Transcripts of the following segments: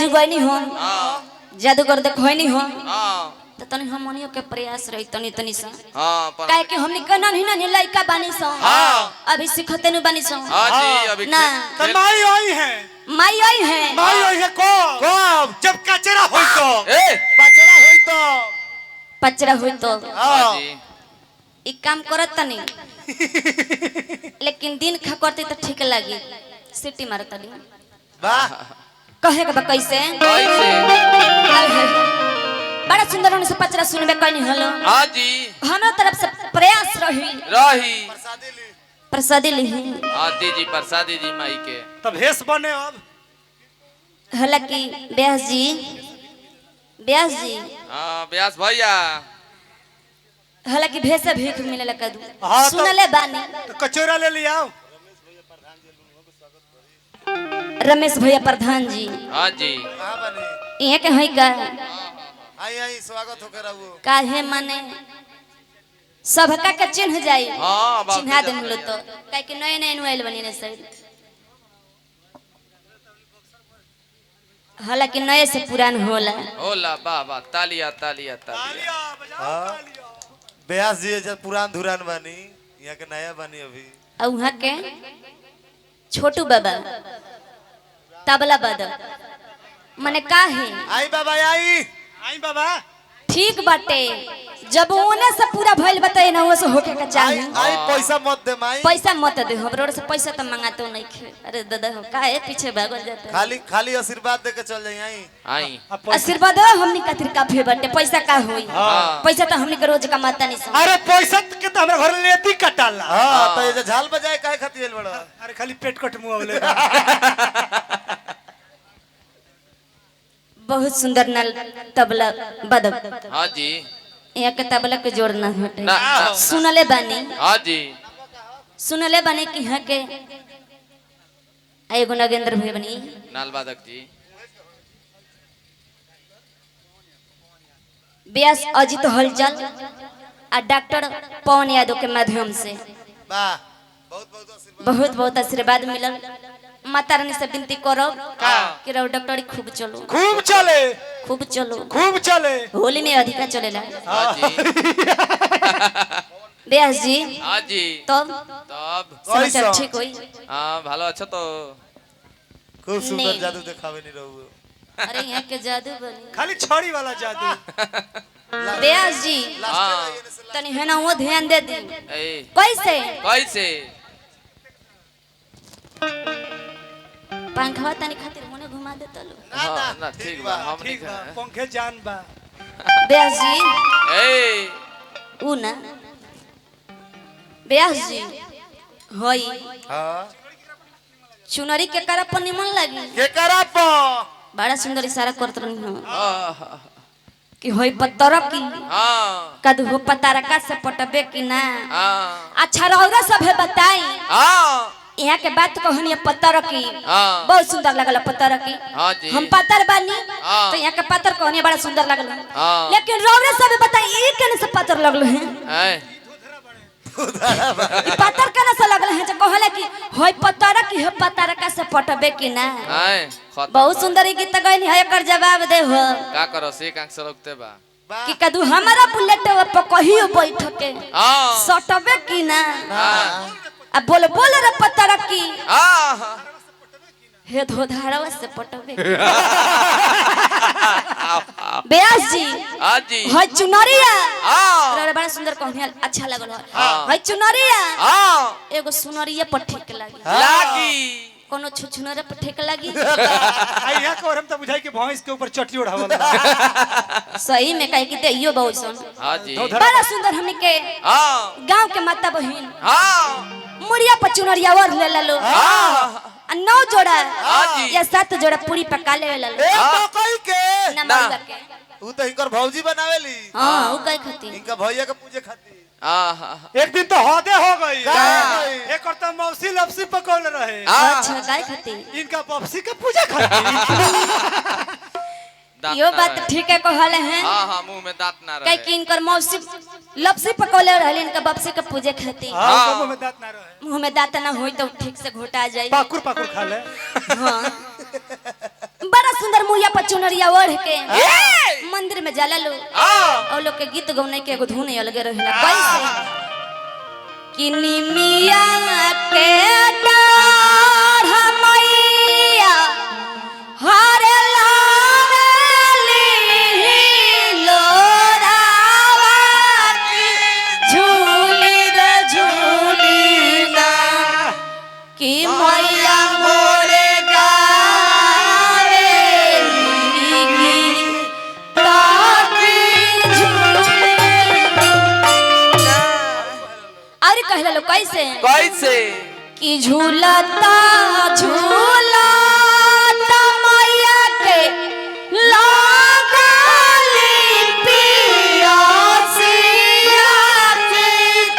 बैठ गईनी हो जादूगर देखोइनी हो हां तो तनी हमनियो के प्रयास रही तनी तनी सा हां पर काहे कि हमनी कना नहीं लइका बानी सो हां अभी सिखते न बानी सो हां जी अभी ना तो माई आई है माई आई है कब जब कचरा होई तो ए बचड़ा होई तो पचरा हुई तो हां जी ई काम करत तनी लेकिन दिन खा करते तो ठीक लगी सिटी मारत तनी वाह कहे के बा कैसे कैसे बड़ा सुंदर होने से पचरा सुनबे कनी हलो हां जी हमरा तरफ से प्रयास रही प्रसादी ली हां जी प्रसादी जी माई के तब भेष बने अब हालांकि व्यास जी हां व्यास भैया हालांकि भेष भीख मिले लगा दू हाँ, तो- सुनले बानी तो कचोरा ले लिया रमेश भैया प्रधान जी हां जी कहां बने इहे के हई का आई स्वागत होकर रहू काहे माने सबका के चिन्ह जाई हां बाप चिन्हा दे मिलो तो काहे कि नए नए नुआइल बनी ने सही हालांकि नए से पुरान होला होला वाह वाह तालिया तालिया तालिया ब्यास जी जब पुरान धुरान बानी यहाँ के नया बानी अभी और वहाँ के छोटू बाबा तबला बद मने का है आई बाबा आई बाबा ठीक बाटे जब ओने से पूरा भइल बताए ना वो से होके का आई चाहिए आई पैसा मत दे माई पैसा मत दे हमरो से पैसा तो मांगातो नहीं खे अरे दादा हो काहे पीछे भागल जाता खाली खाली आशीर्वाद दे के चल जाई आई आशीर्वाद हमनी खातिर काफी बाटे पैसा का होई पैसा तो हमनी के रोज कमाता नहीं सो अरे पैसा के तो हमरा घर लेती कटाला हां तो ये झाल बजाए काहे खातिर बड़ा अरे खाली पेट कट मुंह वाले बहुत सुंदर नल तबला बदब हां जी यहाँ के तबला के जोड़ ना हटे ना। सुनले बानी हां जी सुनले बानी कि यहाँ के एगो नगेंद्र भैया बनी नाल बादक जी व्यास अजित हलचल आ डॉक्टर पवन यादव के माध्यम से वाह बहुत बहुत बहुत आशीर्वाद मिलल माता रानी से विनती करो कि रहो डॉक्टर खूब चलो खूब चले होली में अधिका चलेला हां जी व्यास जी हां जी तब तब समाचार ठीक होई हां ভালো আছো তো खूब सुंदर नहीं। जादू दिखावे नहीं रहू अरे यहाँ के जादू बनी खाली छड़ी वाला जादू व्यास जी हां तनी है ना वो ध्यान दे दी ए कैसे कैसे पंखवा तनी खातिर मुने घुमा दे तलो हां ना ठीक बा हम ठीक बा पंखे जान बा व्यास जी ए ऊ ना व्यास जी होई हां चुनरी के करा पर निमन लगी के करा प बड़ा सुंदर इशारा करत रही हो हां कि होई पत्तर की हां कद हो पतारका से पटबे कि ना हां अच्छा रौरा सब है बताई हां यहाँ के बात कहनी पत्तर की हां बहुत सुंदर लगल पत्तर की हां जी हम पत्थर बानी हाँ। तो यहाँ के पत्थर कहनी बड़ा सुंदर लगल हाँ। लेकिन रौरा सब बताई ई केने से पत्थर लगल है ए ई पत्थर केने से लगल है जो कहले कि होई पत्थर की है पतारका से पटबे कि ना ए खत बहुत सुंदर ई गीत गइनी है एकर जवाब दे हो का करो से कांक से रोकते बा कि कदू हमारा बुलेट पर कहियो बैठ के हां सटबे कि ना हां अब बोल बोल रे पत्थर की हां हे धोधारवा से पटबे व्यास जी हां जी है चुनरिया हां रे बड़ा सुंदर कहनी अच्छा लगल हाँ। है चुनरिया हां एगो सुनरिया पर ठीक लागी लागी कोनो छुछुनरे पर ठीक लागी आई यहाँ को हम तो बुझाई कि भैंस के ऊपर चटनी उड़ावल सही में कहे कि देइयो बहुत सुन हां जी बड़ा सुंदर हमने के हां गांव के माता बहिन हां मुड़िया पर चुनरिया और ले लो हां आ 9 जोड़ा हाँ जी। या 7 जोड़ा पूरी पका ले लो ए मकई के ना मरुआ के ऊ तो इनकर भौजी बनावेली हां उ कई खाती इनका भैया के पूजे खातिर हां एक दिन तो हदे हो गई का? एक और तो मौसी लपसी पकौल रहे अच्छा गाय खाती इनका बपसी के पूजा खातिर यो बात ठीक है कहले हैं हां हां मुंह में दांत ना कई रहे कि इनकर मौसी लपसी पकौले रहले इनका बपसी के पूजे खाती हां मुंह में दांत ना रहे मुंह में दांत ना होई तो ठीक से घोटा जाई पाकुर पाकुर खा ले हां बड़ा सुंदर मुड़िया पर पर चुनरिया ओढ़ के मंदिर में जाला लो और लोग के गीत गौने के एगो धुन अलगे रहेला कैसे कि निमिया के डाढ़ मैया हरे लाली लोरावा झूली रे झूली ना कि मैया मोरे गावे ताकी झूली अरे कहला लो कैसे कैसे कि झूलता झूलता मैया के लागली पियासिया के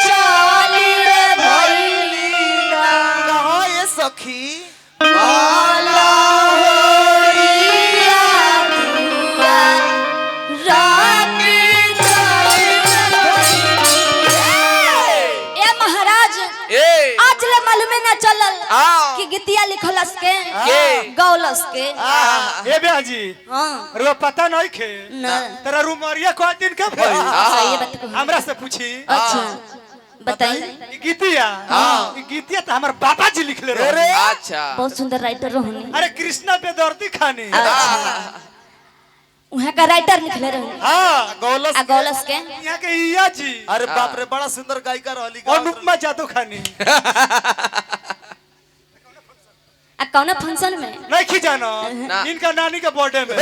चली रे भैया कहाँ ये सखी माला होरिया दुआ रानी चली रे ए महाराज ए आज ले मालूमे ना चलल हाँ। कि गीतिया लिखलस के के? गौलस के ए बेजी हां रो पता नहीं खे ना तेरा रूमरिया को दिन का भाई सही बात को हमरा से पूछी अच्छा बताई ई गीतिया ई गीतिया तो हमर बाबा जी लिखले रहे अच्छा बहुत सुंदर राइटर रहनी अरे कृष्णा बेदर्दी खानी उहाँ का राइटर लिखले रहनी हां गौलस आ गौलस के यहाँ के इया जी अरे बाप रे बड़ा सुंदर गायिका रहली अनुपमा जादव खानी आ कौन फंक्शन में नहीं खी जानो ना। इनका नानी के बर्थडे में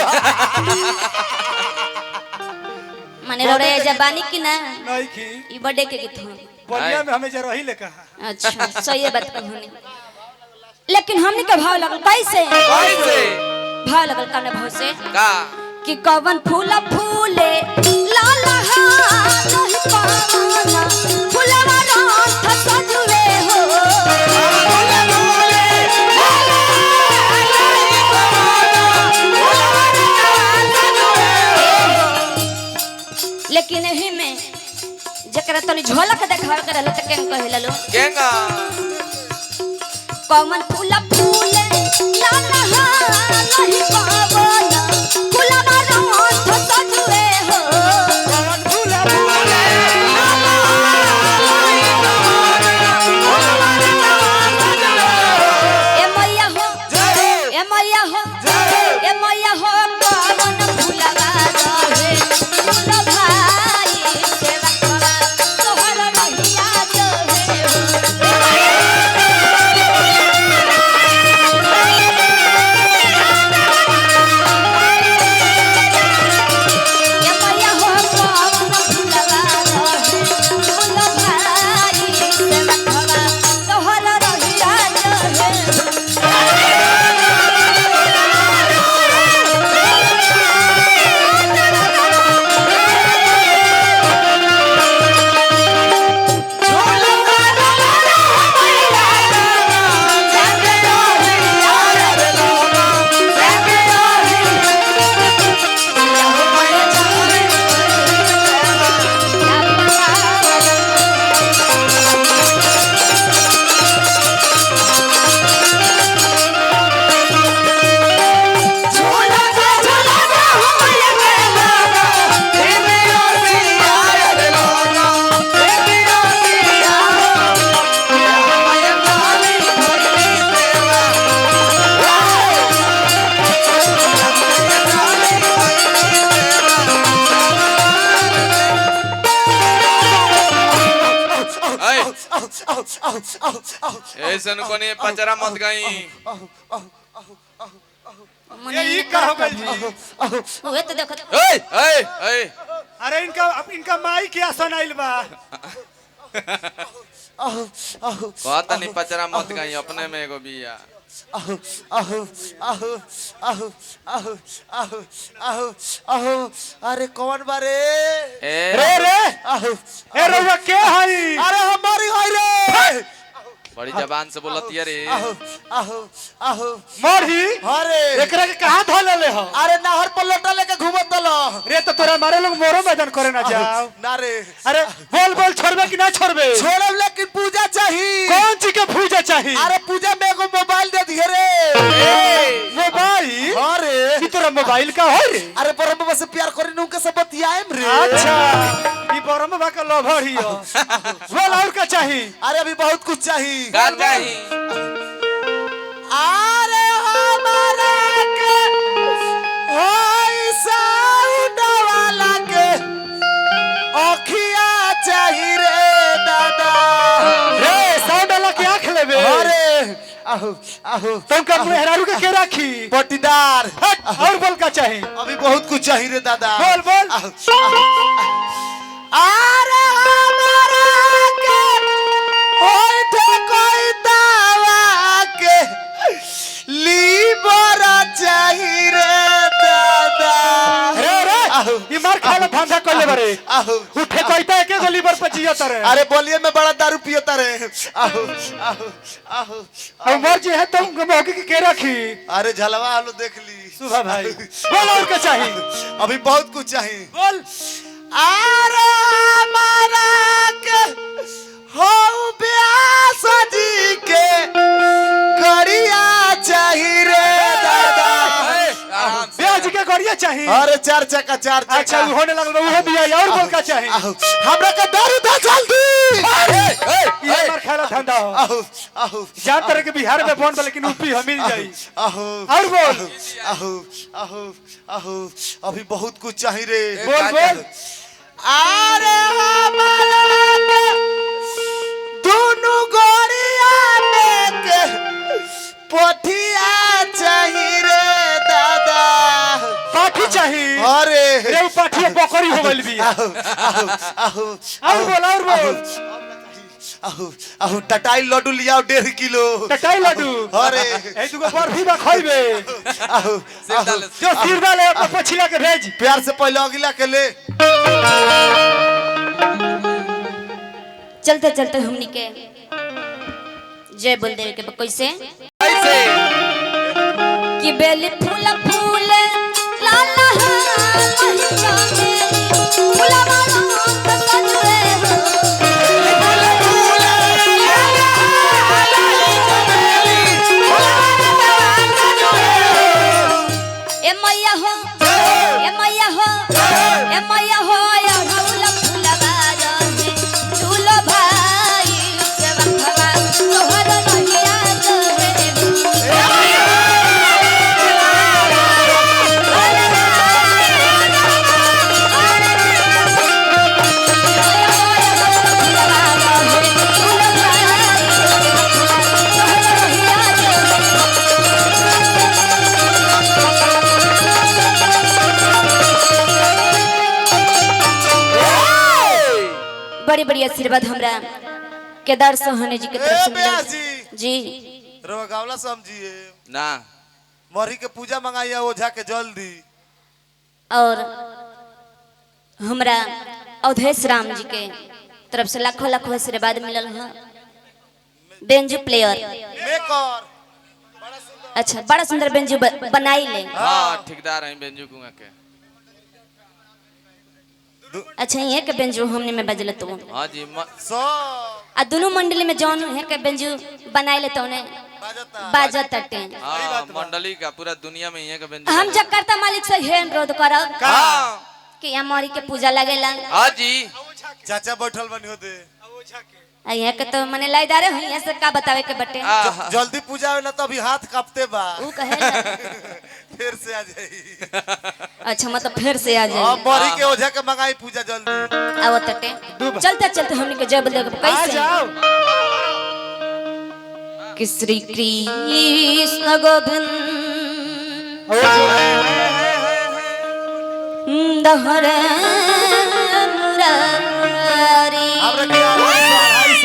माने रोड़े जबानी की ना नहीं खी ई बर्थडे के गीत हो बलिया में हमें जरा रही ले कहा अच्छा सही बात कहनी लेकिन हमने के भाव लगल कैसे कैसे भाव लगल कौन भाव से का कि कवन फूला फूले लाला नहीं पावना फूलवा रात सजुए हो फूला फूले लाला नहीं पावना फूलवा रात सजुए हो लेकिन एही में जकरा तनी झलक देखावे के रहल त केन कहेला लो केंगा कवन फूला फूले लाला नहीं पावना फूलवा रात सजुए हो कवन फूला फूले ए मैया हो ए मैया हो ए मैया हो कवन फूलवा रहे फूल भाई सेवा करा तोहर रहिया जोहे हो ए मैया हो कवन फूलवा रहे फूल भाई सेवा करा तोहर रहिया जोहे हो ऐसन कोनी पचरा मत गई ये ई का हो गई जी ओए तो देखो ए ए ए अरे इनका माई के आसन आइल बा कहता नहीं पचरा मत गई अपने में एगो बिया अरे कौन बारे ए रे रे आहो ए रउआ के हई अरे हमारी होई रे बड़ी जबान से बोलती है रे आहो आहो आहो मरही अरे एकरा के कहां धो लेले हो अरे नहर पर लोटा लेके घूमत लो रे तो तोरा मारे लोग मोरो मैदान करे ना जाओ ना रे अरे बोल बोल छोड़बे कि ना छोड़बे छोड़ब लेकिन पूजा चाहिए कौन चीज के पूजा चाहिए अरे पूजा में एगो मोबाइल दे दिए रे मोबाइल अरे कि तोरा मोबाइल का हो रे? अरे बरम से प्यार करे नु के सब बतियाएम रे। अच्छा ई बरम बा का लवर ही हो। बोल और का चाहिए? अरे अभी बहुत कुछ चाहिए। का चाहिए? अरे हमारा के होई साउंड वाला के अखिया चाहिए रे दादा। रे साउंड वाला के आंख लेबे? अरे आहो आहो तुमका मेहरारू के राखी पट्टीदार। और बोल का चाहिए? अभी बहुत कुछ चाहिए रे दादा। बोल बोल। आहो, अरे हमारा के होइठे कोई दावा के लीवर चाहिए रे दादा। रे रे ई मार खाला धंधा कइले बारे। आहो उठे कोइता एके गोली पर पचिया तरे। अरे बोलिए में बड़ा दारू पियता रे। आहो आहो आहो और मर जे है तुम मौके के राखी। अरे झलवा हालो देख ली सुबह भाई बोल और का चाहिए? अभी बहुत कुछ चाहिए। बोल। अरे हमारा के हो ब्यास जी के गड़िया चाहिए रे दादा। आराम से। ब्याज के गड़िया चाहिए? अरे चार चक्का चार चक्का। अच्छा वो होने लगल वो दिया और बोल का चाहिए? आहो हमरा के दारू दा जल्दी। ये मार खाला धंधा हो। आहो आहो जान तरह के बिहार में बन लेकिन यूपी हम मिल जाई। आहो और बोल। आहो आहो आहो अभी बहुत कुछ चाहिए रे। बोल बोल। अरे हमारा के दोनों गोड़िया में के पोठिया चाहिए रे दादा। पाठी चाहिए? अरे रे पाठी बकरी हो गइल बिया। आहो आहो आहो और बोल और बोल। आहो आहो टटाई लड्डू लियाओ 1.5 किलो। टटाई लड्डू? अरे ए दुगो बर्फी बा खइबे। आहो आहो जो सिर वाले अपन पछिला के भेज। प्यार से पहले अगला के ले। चलते चलते हमनी के जय बोल देवे के कैसे कैसे? कि बेली फूल फूल लाला लहिया मेरी फूला वाला सजवे हो। ए मैया हो ए मैया हो ए मैया हो या फूल फूलवा रहे झूलो भाई से बखवा तोहर लहिया जोहे। बड़ी बड़ी आशीर्वाद हमरा केदार सोहनी जी के तरफ से प्यास मिला। जी जी रोगावला समझिए ना मरी के पूजा मंगाइए ओझा के जल्दी। और हमरा अवधेश राम जी के तरफ से लाखों लाखों आशीर्वाद मिलल है। बेंजू प्लेयर मेकर अच्छा बड़ा सुंदर बेंजू बनाई ले। हाँ ठेकेदार हैं बेंजू कुआं के। अच्छा ये के बेंजू हमने में बजल तो हाँ जी सो आ दोनों मंडली में जौन है के बेंजू बनाई ले तो ने बाजत तटे। हाँ मंडली का पूरा दुनिया में ये का बेंजू। हम जकार्ता मालिक से हे अनुरोध करब हाँ कि हमारी के पूजा लगेला। हाँ जी चाचा बैठल बनी होते आ यहाँ के तो मने लाइदारे हैं यहाँ से का बतावे के बटे। जल्दी पूजा होला तो अभी हाथ कांपते बा। ऊ कहे फिर से आ जाई। अच्छा मतलब फिर से आ हां जाए मरी के ओझा के मंगाई पूजा जल्दी। आओ तटे चलते चलते हमने के जय बोले आ कैसे जाओ। कि श्री कृष्ण गोविंद हरे मुरारी हमरा के 250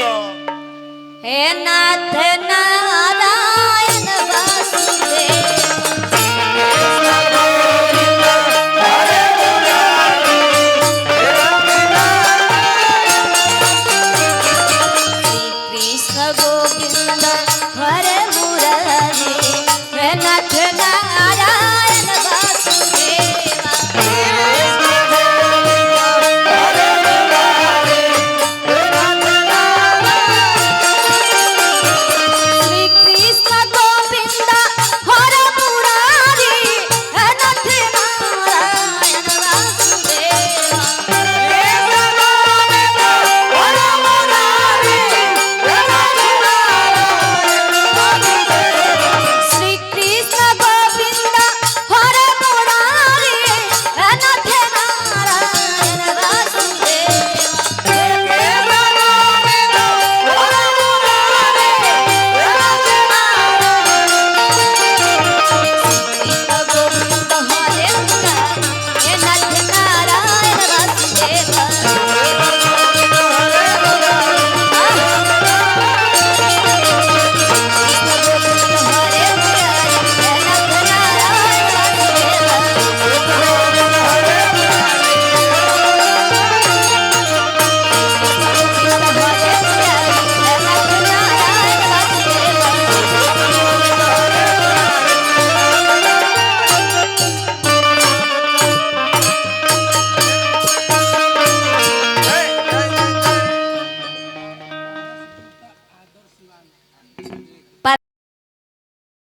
हे नाथ नारायण वासुदेव श्री कृष्ण गोविंद हरे मुरारी हे नाथ नारायण वासुदेव